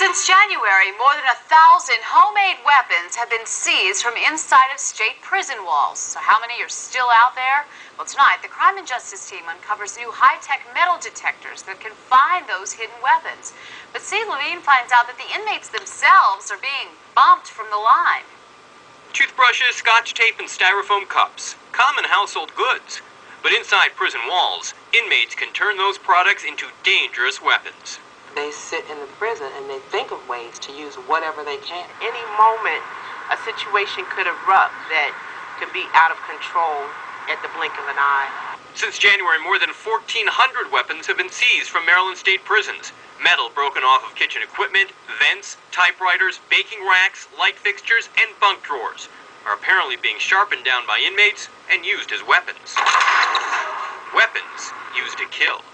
Since January, more than 1,000 homemade weapons have been seized from inside of state prison walls. So how many are still out there? Well, tonight, the Crime and Justice team uncovers new high-tech metal detectors that can find those hidden weapons. But Steve Levine finds out that the inmates themselves are being bumped from the line. Toothbrushes, scotch tape, and styrofoam cups. Common household goods. But inside prison walls, inmates can turn those products into dangerous weapons. They sit in the prison and they think of ways to use whatever they can. Any moment, a situation could erupt that could be out of control at the blink of an eye. Since January, more than 1,400 weapons have been seized from Maryland state prisons. Metal broken off of kitchen equipment, vents, typewriters, baking racks, light fixtures, and bunk drawers are apparently being sharpened down by inmates and used as weapons. Weapons used to kill.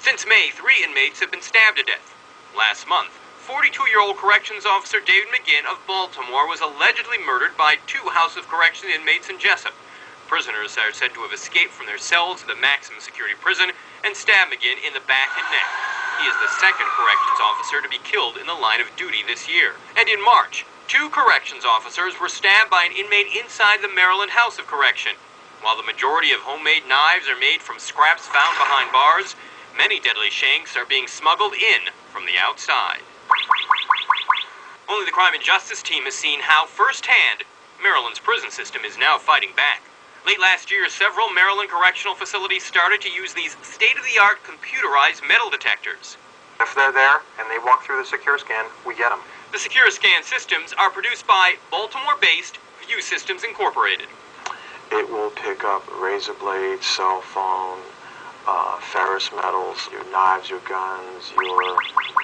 Since May, 3 inmates have been stabbed to death. Last month, 42-year-old corrections officer David McGinn of Baltimore was allegedly murdered by 2 House of Corrections inmates in Jessup. Prisoners are said to have escaped from their cells at the maximum security prison and stabbed McGinn in the back and neck. He is the second corrections officer to be killed in the line of duty this year. And in March, 2 corrections officers were stabbed by an inmate inside the Maryland House of Correction. While the majority of homemade knives are made from scraps found behind bars, many deadly shanks are being smuggled in from the outside. Only the Crime and Justice team has seen how firsthand Maryland's prison system is now fighting back. Late last year, several Maryland correctional facilities started to use these state-of-the-art computerized metal detectors. If they're there and they walk through the secure scan, we get them. The secure scan systems are produced by Baltimore-based View Systems Incorporated. It will pick up razor blades, cell phone, ferrous metals, your knives, your guns,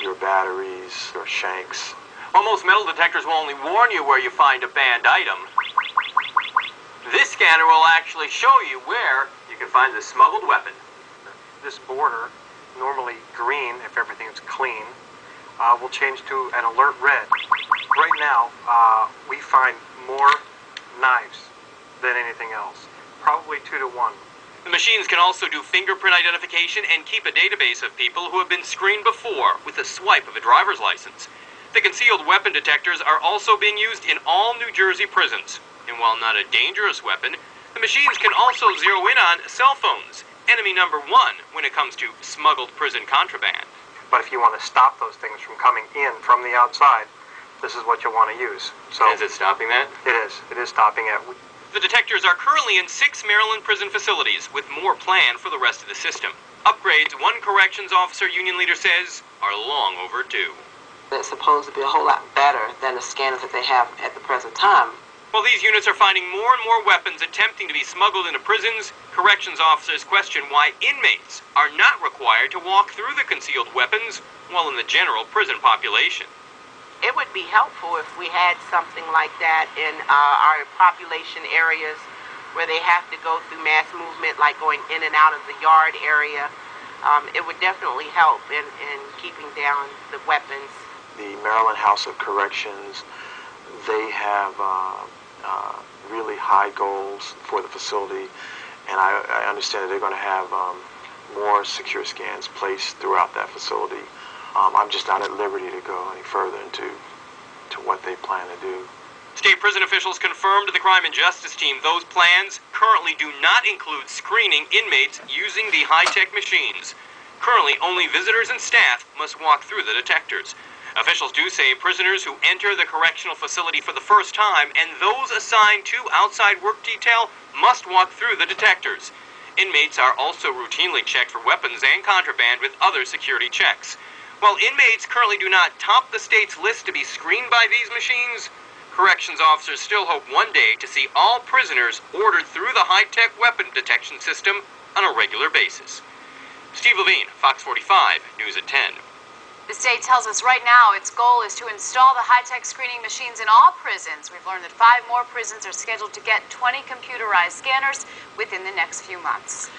your batteries, your shanks. While most metal detectors will only warn you where you find a banned item, this scanner will actually show you where you can find the smuggled weapon. This border, normally green if everything's clean, will change to an alert red. Right now, we find more knives than anything else, probably 2 to 1. The machines can also do fingerprint identification and keep a database of people who have been screened before with a swipe of a driver's license. The concealed weapon detectors are also being used in all New Jersey prisons. And while not a dangerous weapon, the machines can also zero in on cell phones, enemy number 1 when it comes to smuggled prison contraband. But if you want to stop those things from coming in from the outside, this is what you'll want to use. So is it stopping that? It is. It is stopping it. The detectors are currently in 6 Maryland prison facilities, with more planned for the rest of the system. Upgrades, one corrections officer union leader says, are long overdue. It's supposed to be a whole lot better than the scanners that they have at the present time. While these units are finding more and more weapons attempting to be smuggled into prisons, corrections officers question why inmates are not required to walk through the concealed weapons while in the general prison population. It would be helpful if we had something like that in our population areas where they have to go through mass movement, like going in and out of the yard area. It would definitely help in keeping down the weapons. The Maryland House of Corrections, they have really high goals for the facility, and I understand that they're going to have more secure scans placed throughout that facility. I'm just not at liberty to go any further into what they plan to do. State prison officials confirmed to the Crime and Justice team those plans currently do not include screening inmates using the high-tech machines. Currently, only visitors and staff must walk through the detectors. Officials do say prisoners who enter the correctional facility for the first time and those assigned to outside work detail must walk through the detectors. Inmates are also routinely checked for weapons and contraband with other security checks. While inmates currently do not top the state's list to be screened by these machines, corrections officers still hope one day to see all prisoners ordered through the high-tech weapon detection system on a regular basis. Steve Levine, Fox 45, News at 10. The state tells us right now its goal is to install the high-tech screening machines in all prisons. We've learned that 5 more prisons are scheduled to get 20 computerized scanners within the next few months.